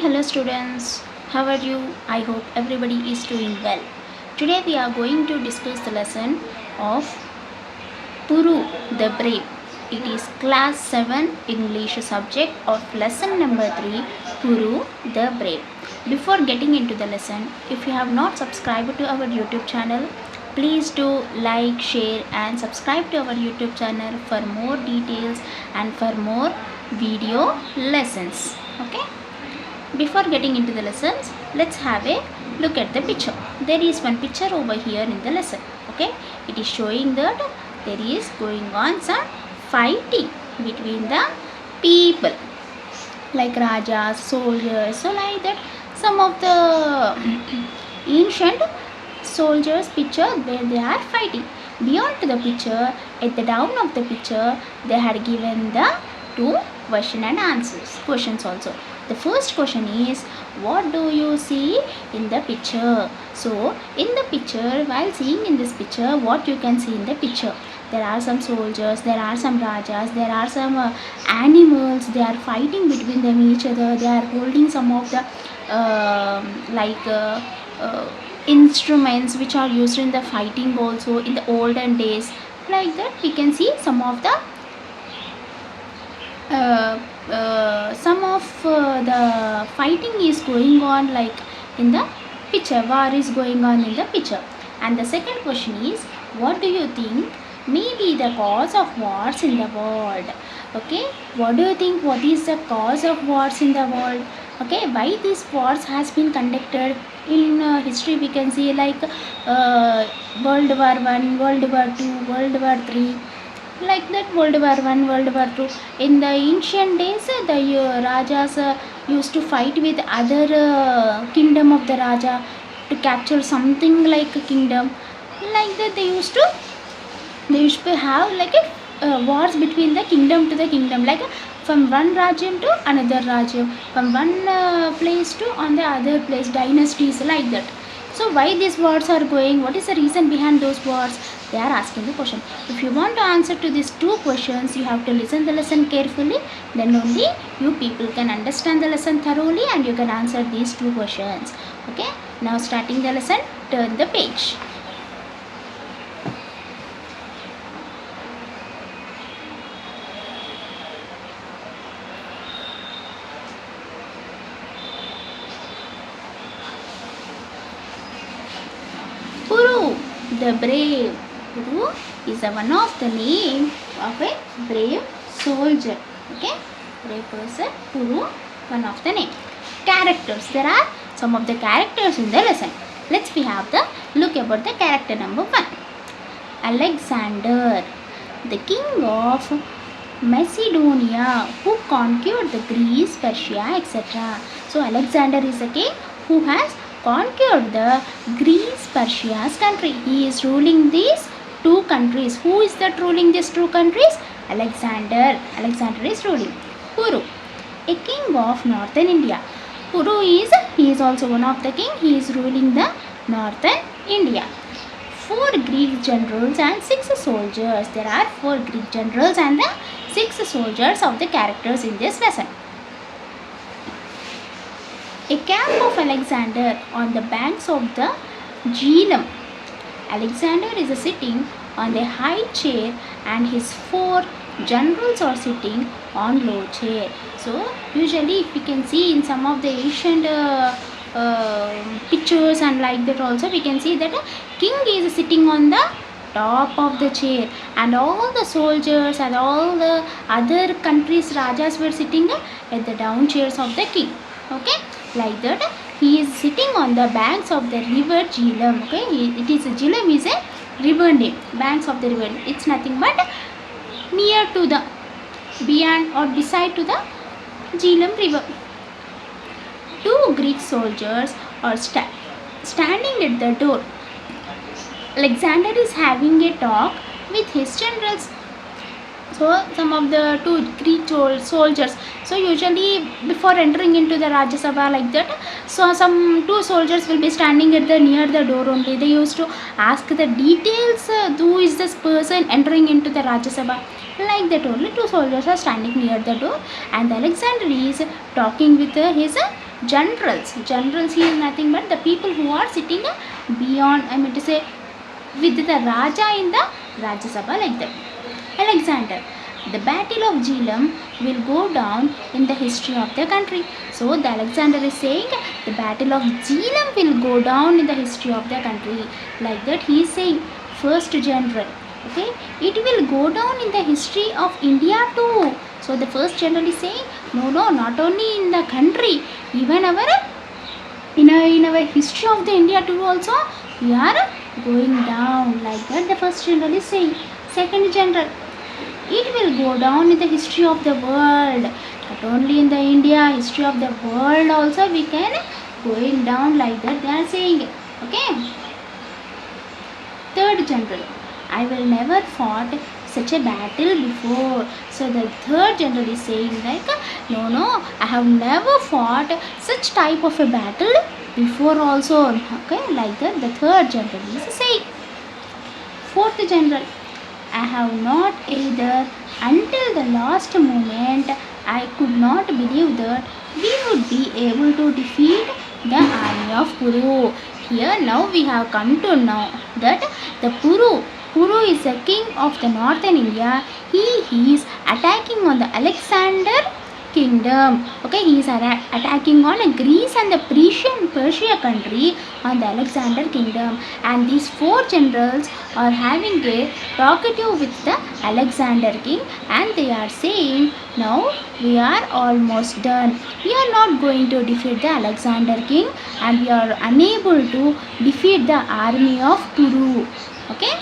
Hello students. How are you? I hope everybody is doing well. Today we are going to discuss the lesson of Puru the Brave. It is class 7 English subject of lesson number 3 Puru the Brave. Before getting into the lesson, if you have not subscribed to our YouTube channel, please do like, share and subscribe to our YouTube channel for more details and for more video lessons. Okay? Before getting into the lessons, let's have a look at the picture. There is one picture over here in the lesson. Okay, it is showing that there is going on some fighting between the people, like rajas, soldiers. So like that, some of the ancient soldiers picture where they are fighting. Beyond to the picture, at the down of the picture, they had given the two question and answers questions also. The first question is, what do you see in the picture? So in the picture, while seeing in this picture, what you can see in the picture, there are some soldiers, there are some rajas, there are some animals. They are fighting between them each other. They are holding some of the instruments which are used in the fighting also in the olden days. Like that we can see some of the the fighting is going on, like in the picture, war is going on in the picture. And the second question is, what do you think may be the cause of wars in the world? Okay, what do you think, what is the cause of wars in the world? Okay, why these wars has been conducted in history? We can see like World War One, World War Two, World War Three, like that. World War One, World War Two. In the ancient days, the rajas used to fight with other kingdom of the raja to capture something like a kingdom. Like that, they used to have like a wars between the kingdom to the kingdom, like from one rajyam to another rajyam, from one place to on the other place, dynasties, like that. So why these wars are going? What is the reason behind those wars? They are asking the question. If you want to answer to these two questions, you have to listen the lesson carefully. Then only you people can understand the lesson thoroughly and you can answer these two questions. Okay. Now starting the lesson, turn the page. Puru the Brave. Puru is one of the name of a brave soldier. Okay, brave person. Puru, one of the name. Characters. There are some of the characters in the lesson. Let's have the look about the character number 1. Alexander, the king of Macedonia, who conquered the Greece, Persia, etc. So Alexander is the king who has conquered the Greece, Persia's country. He is ruling these two countries. Who is that ruling these two countries? Alexander. Alexander is ruling. Puru, a king of northern India. Puru he is also one of the king. He is ruling the northern India. 4 Greek generals and 6 soldiers. There are 4 Greek generals and the 6 soldiers of the characters in this lesson. A camp of Alexander on the banks of the Jhelum. Alexander is sitting on the high chair and his 4 generals are sitting on low chair. So usually if we can see in some of the ancient pictures and like that also, we can see that a king is sitting on the top of the chair and all the soldiers and all the other countries rajas were sitting at the down chairs of the king. Okay, like that he is sitting on the banks of the river Jhelum. Okay, Jhelum is a river name. Banks of the river, it's nothing but near to the, beyond or beside to the Jhelum river. 2 Greek soldiers are standing at the door. Alexander is having a talk with his generals. So some of the two Greek soldiers, so usually before entering into the Rajya Sabha like that, so some two soldiers will be standing at the near the door only. They used to ask the details, who is this person entering into the Rajya Sabha, like that only. Two soldiers are standing near the door, and Alexander is talking with his generals. He is nothing but the people who are sitting beyond, I mean to say, with the Raja in the Rajya Sabha, like that. Alexander, the Battle of Jhelum will go down in the history of the country. So the Alexander is saying the Battle of Jhelum will go down in the history of the country. Like that he is saying, first general. Okay, it will go down in the history of India too. So the first general is saying, no, not only in the country, even in our history of the India too also, we are going down. Like that the first general is saying. Second general, it will go down in the history of the world. Not only in the India, history of the world also we can going down, like that they are saying. Okay. Third general, I will never fought such a battle before. So the third general is saying like, no, I have never fought such type of a battle before also. Okay, like that the third general is saying. Fourth general, I have not either until the last moment I could not believe that we would be able to defeat the army of Puru. Here now we have come to know that the Puru is the king of the northern India. He is attacking on the Alexander kingdom. Okay, he is attacking on Greece and the Persia country on the Alexander kingdom, and these four generals are having a talkative with the Alexander king, and they are saying, now we are almost done. We are not going to defeat the Alexander king, and we are unable to defeat the army of Puru. Okay,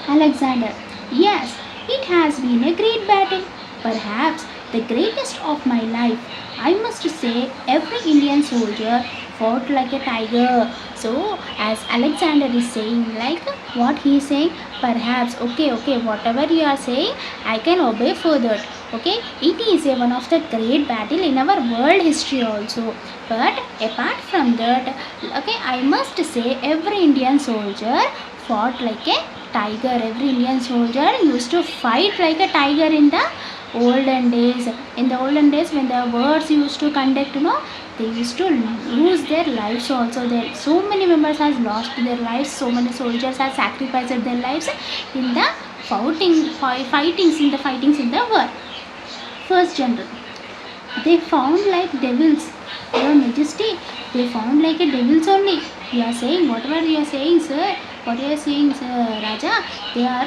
Alexander, yes, it has been a great battle, perhaps the greatest of my life. I must say, every Indian soldier fought like a tiger. So, as Alexander is saying, like what he is saying, perhaps, okay, whatever you are saying, I can obey for that. Okay, it is one of the great battle in our world history also. But apart from that, okay, I must say, every Indian soldier fought like a tiger. Every Indian soldier used to fight like a tiger in the olden days. In the olden days, when the wars used to conduct, they used to lose their lives also. There so many members has lost their lives. So many soldiers have sacrificed their lives in the fightings in the war. First general, they found like devils. Your Majesty, they found like a devils only. You are saying whatever you are saying, sir. What you are saying, sir, Raja? They are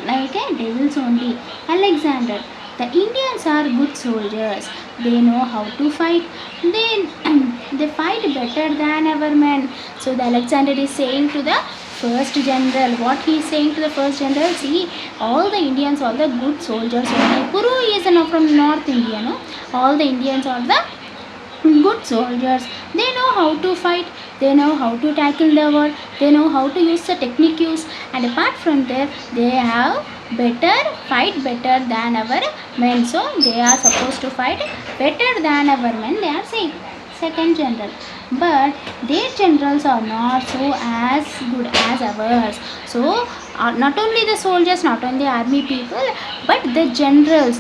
like a devils only. Alexander, the Indians are good soldiers. They know how to fight. They fight better than our men. So the Alexander is saying to the first general, what he is saying to the first general, see, all the Indians, all the good soldiers only. Puru is from North India, no? All the Indians are the good soldiers. They know how to fight. They know how to tackle the war. They know how to use the technique use. And apart from that, they have fight better than our men. So they are supposed to fight better than our men. They are saying. Second general, but their generals are not so as good as ours. So not only the soldiers, not only army people, but the generals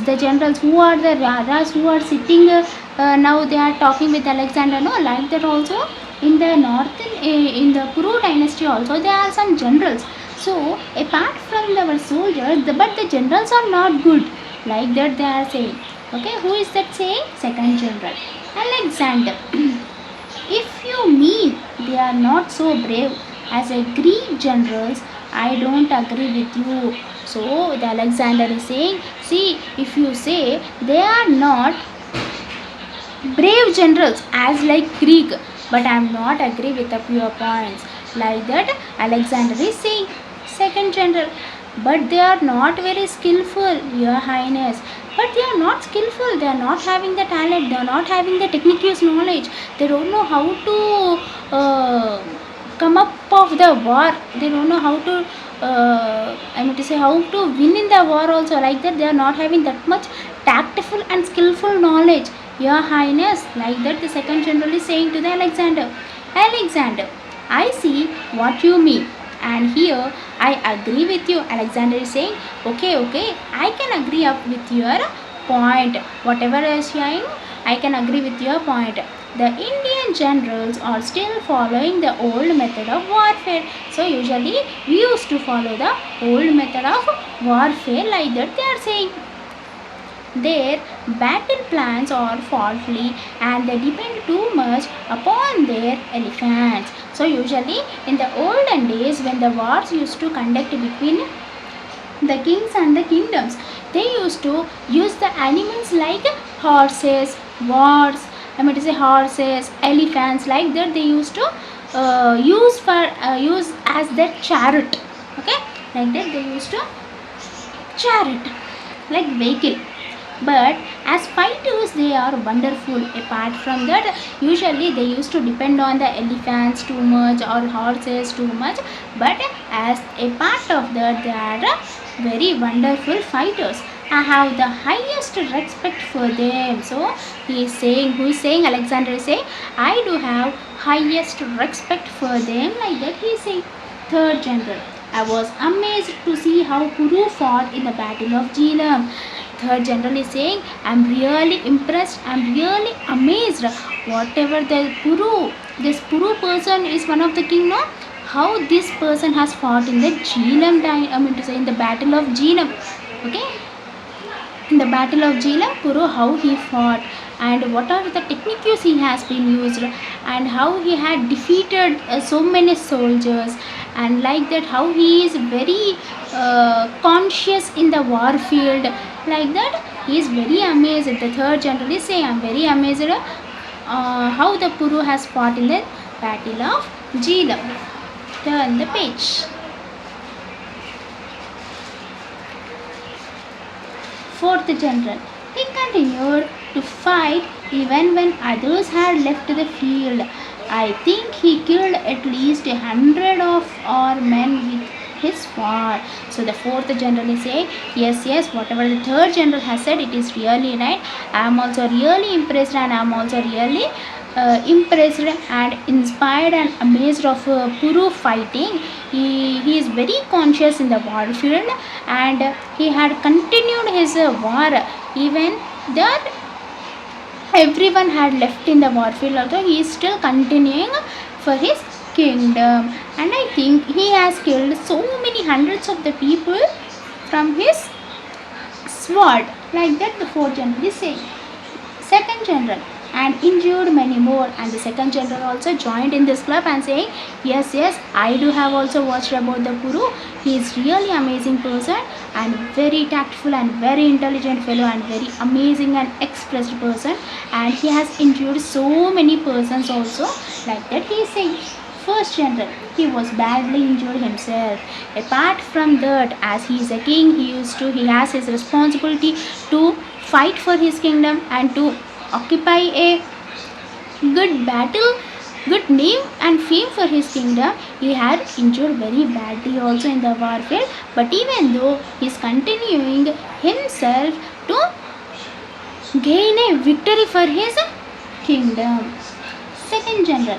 who are the rajas who are sitting now they are talking with Alexander, no, like that also in the northern in the Puru dynasty also there are some generals. So apart from our soldiers, but the generals are not good, like that they are saying. Okay, who is that saying? Second general, Alexander. If you mean they are not so brave as a Greek generals, I don't agree with you. So the Alexander is saying, see, if you say they are not brave generals as like Greek, but I am not agree with your points. Like that Alexander is saying. Second general, but they are not very skillful, your highness. But they are not skillful, they are not having the talent, they are not having the technique use knowledge. They don't know how to come up of the war. They don't know how to I mean to say how to win in the war also. Like that, they are not having that much tactful and skillful knowledge. Your Highness, like that, the second general is saying to the Alexander, Alexander, I see what you mean, and here I agree with you. Alexander is saying, okay, I can agree up with your point. Whatever is saying, I can agree with your point. The Indian generals are still following the old method of warfare. So usually we used to follow the old method of warfare, like that they are saying. Their battle plans are faulty and they depend too much upon their elephants. So usually in the olden days, when the wars used to conduct between the kings and the kingdoms, they used to use the animals like horses, wars, I mean to say horses, elephants, like that they used to use as their chariot. Okay, like that they used to chariot, like vehicle. But as fighters they are wonderful. Apart from that, usually they used to depend on the elephants too much or horses too much, but as a part of that they are very wonderful fighters. I have the highest respect for them. So he is saying, who is saying, Alexander is saying, I do have highest respect for them, like that he is saying. Third general, I was amazed to see how Puru fought in the battle of Jhelum. Third general is saying, I'm really impressed, I'm really amazed. Whatever the Puru, this Puru person is one of the king, no? How this person has fought in the Jhelum time, I mean to say in the battle of Jhelum. Okay? In the battle of Jhelum, Puru, how he fought and what are the techniques he has been used, and how he had defeated so many soldiers, and like that how he is very conscious in the war field, like that he is very amazed. The third general is saying, I am very amazed how the Puru has fought in the battle of Jhelum. Turn the page. Fourth general, he continued to fight even when others had left the field. I think he killed at least 100 of our men with his sword. So the fourth general is saying, yes, whatever the third general has said, it is really right. I am also really impressed, and I am also really impressed and inspired and amazed of Puru fighting. He is very conscious in the war field, and he had continued his war even that everyone had left in the war field. Also he is still continuing for his kingdom, and I think he has killed so many hundreds of the people from his sword, like that the fourth general is saying. Second general, and injured many more, and the second general also joined in this club and saying, yes, I do have also watched about the Puru. He is really amazing person and very tactful and very intelligent fellow and very amazing and expressed person, and he has injured so many persons also, like that he is saying. First general, he was badly injured himself. Apart from that, as he is a king, he has his responsibility to fight for his kingdom and to occupy a good battle, good name and fame for his kingdom. He had injured very badly also in the warfare, but even though he is continuing himself to gain a victory for his kingdom. Second general,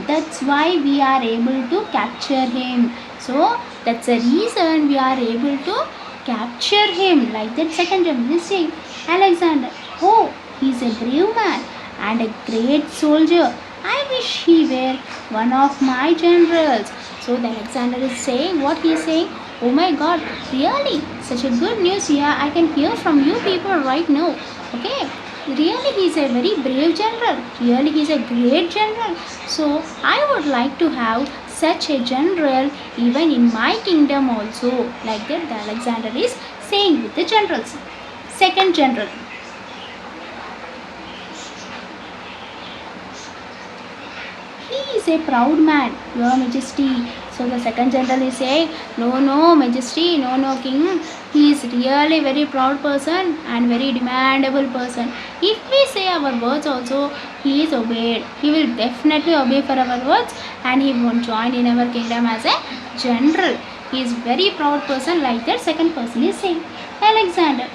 that's why we are able to capture him. So that's the reason we are able to capture him, like that second general is saying. Alexander, oh, he is a brave man and a great soldier. I wish he were one of my generals. So the Alexander is saying, what he is saying, oh my God, really, such a good news here I can hear from you people right now. Okay, really he is a very brave general. Really he is a great general. So I would like to have such a general even in my kingdom also. Like that the Alexander is saying with the generals. Second general, he is a proud man, your majesty. So the second general is saying, no majesty, no king, He is really very proud person and very demandable person. If we say our words also, he is obeyed. He will definitely obey for our words and he won't join in our kingdom as a general. He is very proud person like that. Second person is saying Alexander.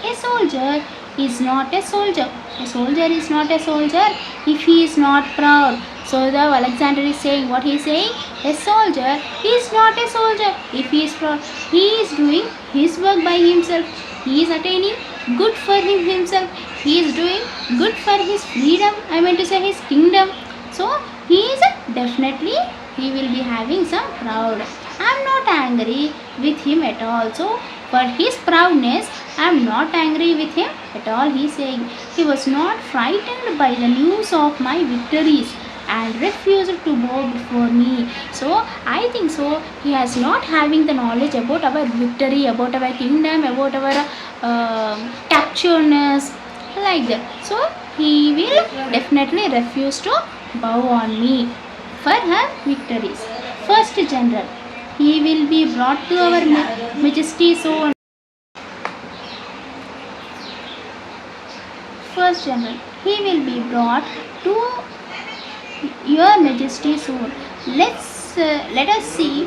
A soldier is not a soldier. A soldier is not a soldier if he is not proud. So the Alexander is saying what he is saying. A soldier is not a soldier if he is proud. He is doing his work by himself. He is attaining good for himself. He is doing good for his freedom. I meant to say his kingdom. So he is definitely he will be having some proud. I am not angry with him at all. So for his proudness, I am not angry with him at all. He is saying he was not frightened by the news of my victories and refused to bow before me. So I think so he has not having the knowledge about our victory, about our kingdom, about our captureness like that. So he will definitely refuse to bow on me for her victories. First general, he will be brought to our majesty's own. First general, he will be brought to your majesty soon. Let us see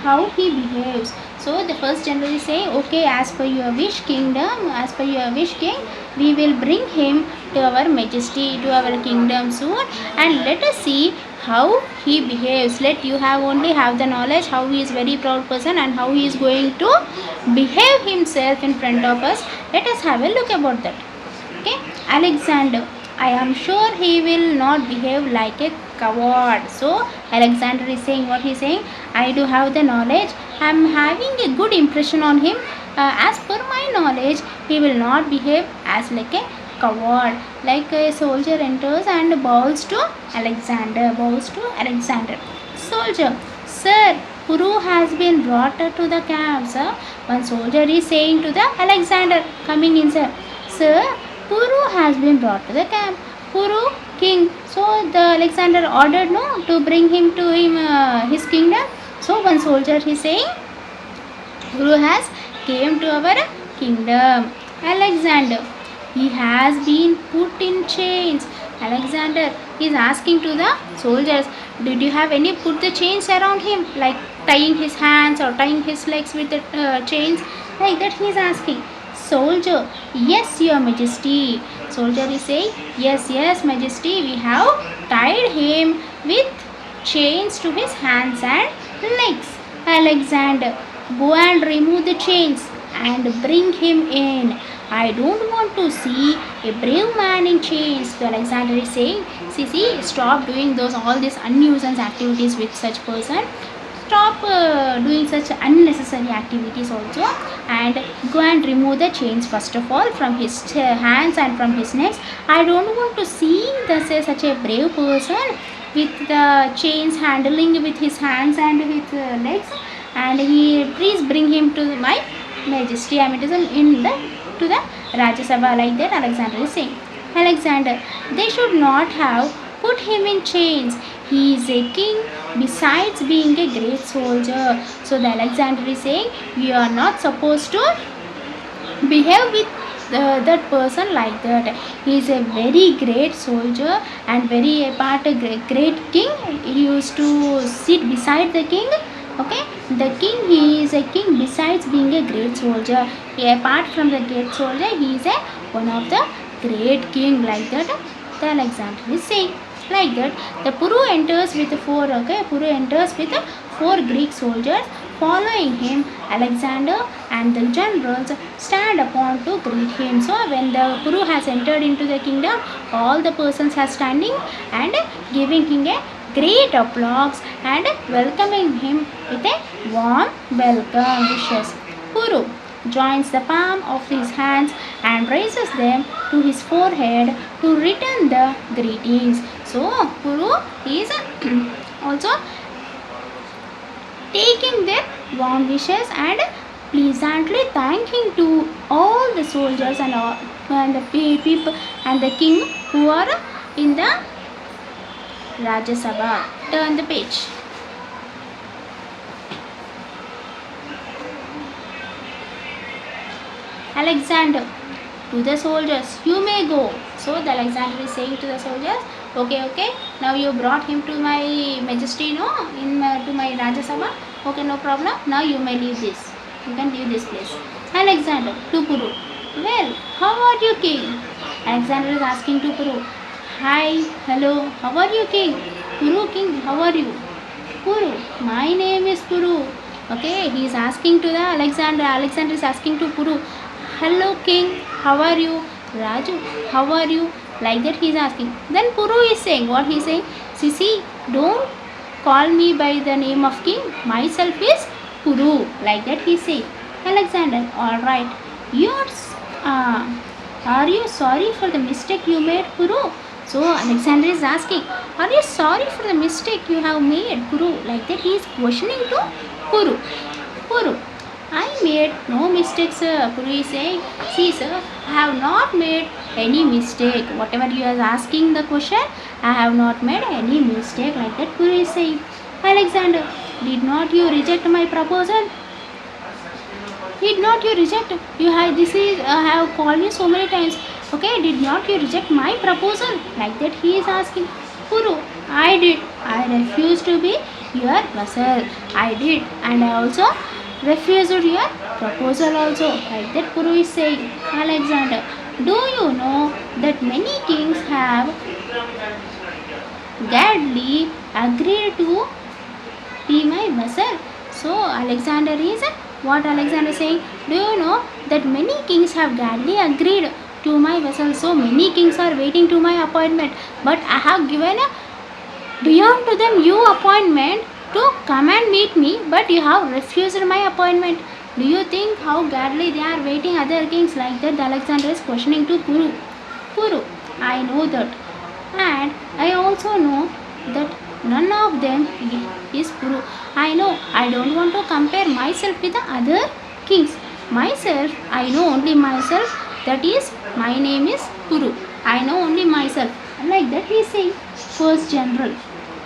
how he behaves. So the first general is saying, okay, as per your wish, kingdom, as per your wish, king, we will bring him to our majesty, to our kingdom soon, and let us see how he behaves. Let you have only have the knowledge how he is very proud person and how he is going to behave himself in front of us. Let us have a look about that. Okay, Alexander, I am sure he will not behave like a coward. So Alexander is saying what he is saying. I do have the knowledge. I am having a good impression on him. As per my knowledge, he will not behave as like a coward. Like a soldier enters and bows to Alexander. Bows to Alexander. Soldier, sir, Puru has been brought to the camp. Sir, one soldier is saying to the Alexander coming in, sir. Sir, Puru has been brought to the camp. Puru, king. So the Alexander ordered no to bring him to his kingdom. So one soldier is saying, Puru has came to our kingdom. Alexander, he has been put in chains. Alexander is asking to the soldiers, did you have any put the chains around him, like tying his hands or tying his legs with the chains, like that he is asking. Soldier, yes, your majesty. Soldier is saying, yes, yes, majesty, we have tied him with chains to his hands and legs. Alexander, go and remove the chains and bring him in. I don't want to see a brave man in chains. So Alexander is saying, see, stop doing all these unnuisance activities with such person. Stop doing such unnecessary activities also, and go and remove the chains first of all from his hands and from his necks. I don't want to see such a brave person with the chains handling with his hands and with legs, and please bring him to my majesty. I mean to the Rajya Sabha, like that Alexander is saying. Alexander, they should not have put him in chains. He is a king besides being a great soldier. So the Alexander is saying, we are not supposed to behave with that person like that. He is a very great soldier and very great king. He used to sit beside the king. Okay, the king, he is a king besides being a great soldier. Apart from the great soldier, he is one of the great king, like that the Alexander is saying. Like that the Puru enters with Puru enters with 4 Greek soldiers. Following him, Alexander and the generals stand upon to greet him. So when the Puru has entered into the kingdom, all the persons are standing and giving him a great applause and welcoming him with a warm welcome wishes. Puru joins the palm of his hands and raises them to his forehead to return the greetings. So Puru is also taking their warm wishes and pleasantly thanking to all the soldiers and the people and the king who are in the Rajya Sabha. Turn the page. Alexander to the soldiers, you may go. So the Alexander is saying to the soldiers, okay, now you brought him to my majesty, no, to my Rajya Sabha. Okay, no problem. Now you may leave this. You can leave this place. Alexander to Puru, well, how are you, king? Alexander is asking to Puru, hi, hello, how are you, king? Puru, king, how are you? Puru, my name is Puru. Okay, he is asking to the Alexander. Alexander is asking to Puru, hello, king, how are you? Raju, how are you? Like that he is asking. Then Puru is saying, what he is saying? See, don't call me by the name of king. Myself is Puru. Like that he is saying. Alexander, alright. Are you sorry for the mistake you made, Puru? So Alexander is asking, are you sorry for the mistake you have made, Puru? Like that he is questioning to Puru. Puru, I made no mistake, sir. Puru is saying, see, sir, I have not made any mistake. Whatever you are asking the question, I have not made any mistake. Like that Puru is saying. Alexander, did not you reject my proposal? Did not you reject? You have have called me so many times. Okay, did not you reject my proposal? Like that he is asking. Puru, I did. I refused to be your vassal. I did, and I also refused your proposal also. Like that Puru is saying. Alexander, do you know that many kings have gladly agreed to be my vassal? So Alexander is what Alexander is saying? Do you know that many kings have gladly agreed to my vassal? So many kings are waiting to my appointment, but I have given beyond to them you appointment to come and meet me, but you have refused my appointment. Do you think how gladly they are waiting other kings? Like that Alexander is questioning to Puru. Puru, I know that, and I also know that none of them is Puru. I know I don't want to compare myself with the other kings. Myself, I know only myself. That is, my name is Puru. I know only myself. Like that he is saying. First general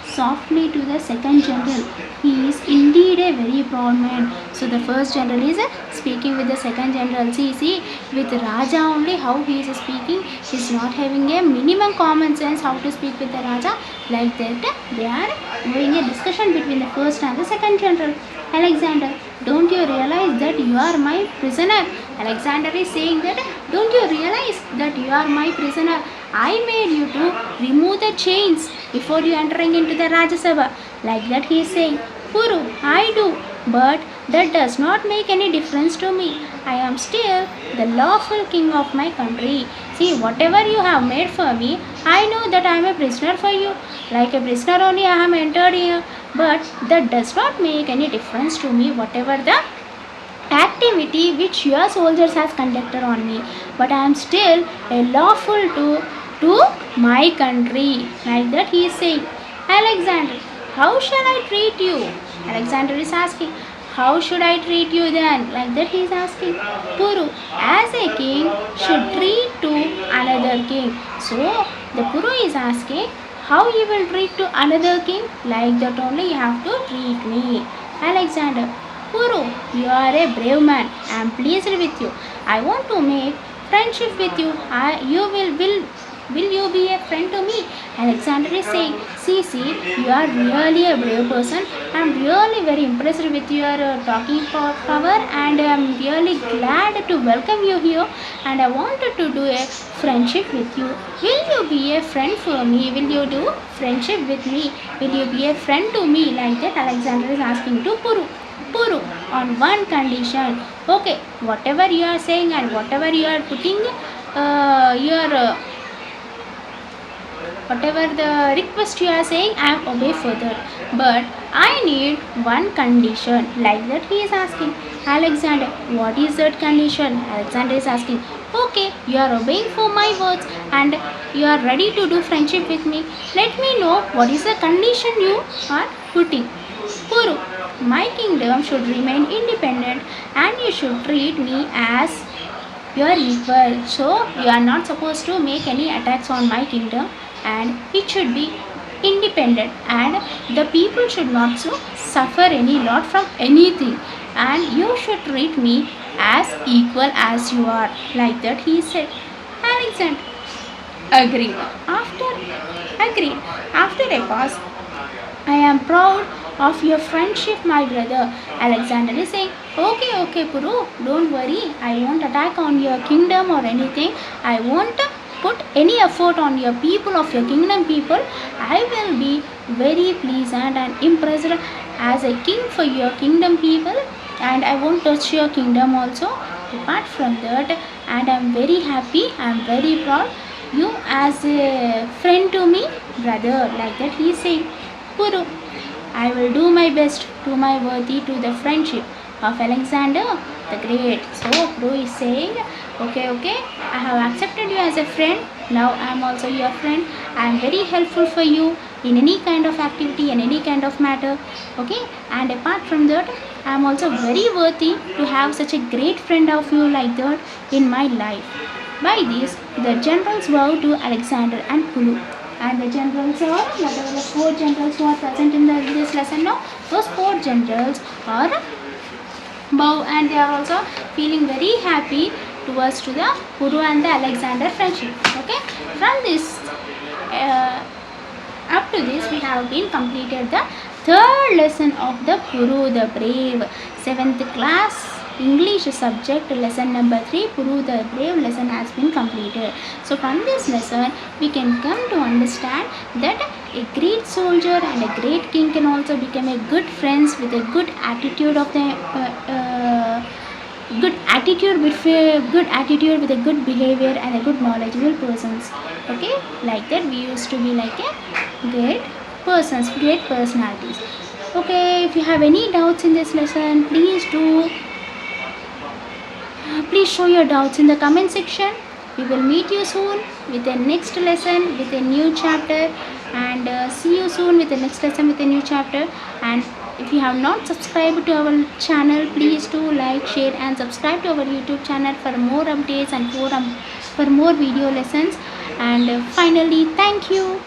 softly to the second general, he is indeed a very proud man. So the first general is speaking with the second general. See, with Raja only how he is speaking. He is not having a minimum common sense how to speak with the Raja. Like that they are doing a discussion between the first and the second general. Alexander, don't you realize that you are my prisoner? Alexander is saying that, don't you realize that you are my prisoner? I made you to remove the chains before you entering into the Rajya Sabha. Like that he is saying, Puru, I do, but that does not make any difference to me. I am still the lawful king of my country. See, whatever you have made for me, I know that I am a prisoner for you. Like a prisoner only I am entered here, but that does not make any difference to me, whatever the activity which your soldiers has conducted on me, but I am still a lawful to my country. Like that he is saying. Alexander, how shall I treat you? Alexander is asking, how should I treat you then? Like that he is asking. Puru, as a king should treat to another king. So the Puru is asking, how you will treat to another king? Like that only you have to treat me. Alexander, Puru, you are a brave man. I am pleased with you. I want to make friendship with you. Will you be a friend to me? Alexander is saying, see, you are really a brave person. I am really very impressed with your talking power, and I am really glad to welcome you here, and I wanted to do a friendship with you. Will you be a friend for me? Will you do friendship with me? Will you be a friend to me? Like that Alexander is asking to Puru. Puru, on one condition. Okay, whatever you are saying and whatever you are putting whatever the request you are saying, I am obey further. But I need one condition. Like that he is asking. Alexander, what is that condition? Alexander is asking. Okay, you are obeying for my words and you are ready to do friendship with me. Let me know what is the condition you are putting. Puru, my kingdom should remain independent and you should treat me as your equal. So you are not supposed to make any attacks on my kingdom, and it should be independent, and the people should not suffer any lot from anything, and you should treat me as equal as you are. Like that he said. Alexander agreed. Agreed. After a pause, I am proud of your friendship, my brother. Alexander is saying, okay, Puru, don't worry. I won't attack on your kingdom or anything. I won't put any effort on your people of your kingdom people. I will be very pleasant and impressed as a king for your kingdom people, and I won't touch your kingdom also. Apart from that, and I am very happy, I am very proud you as a friend to me, brother. Like that he is saying. Puru, I will do my best to my worthy to the friendship of Alexander the Great. So Puru is saying, okay, I have accepted you as a friend. Now I am also your friend. I am very helpful for you in any kind of activity and any kind of matter. Okay, and apart from that, I am also very worthy to have such a great friend of you like that in my life. By this, the generals bow to Alexander and Pulu. And the generals are, whatever the 4 generals who are present in this lesson now, those 4 generals are bow, and they are also feeling very happy towards to the Puru and the Alexander friendship. Okay, from this up to this we have been completed the 3rd lesson of the Puru the Brave, 7th class English subject, lesson number 3, Puru the Brave lesson has been completed. So from this lesson we can come to understand that a great soldier and a great king can also become a good friends with a good attitude of the good attitude with a good behavior and a good knowledgeable persons. Okay, like that we used to be like a great persons, great personalities. Okay, if you have any doubts in this lesson, please show your doubts in the comment section. We will meet you soon with the next lesson with a new chapter, and see you soon with the next lesson with a new chapter. And if you have not subscribed to our channel, please do like, share and subscribe to our YouTube channel for more updates and for more video lessons. And finally, thank you.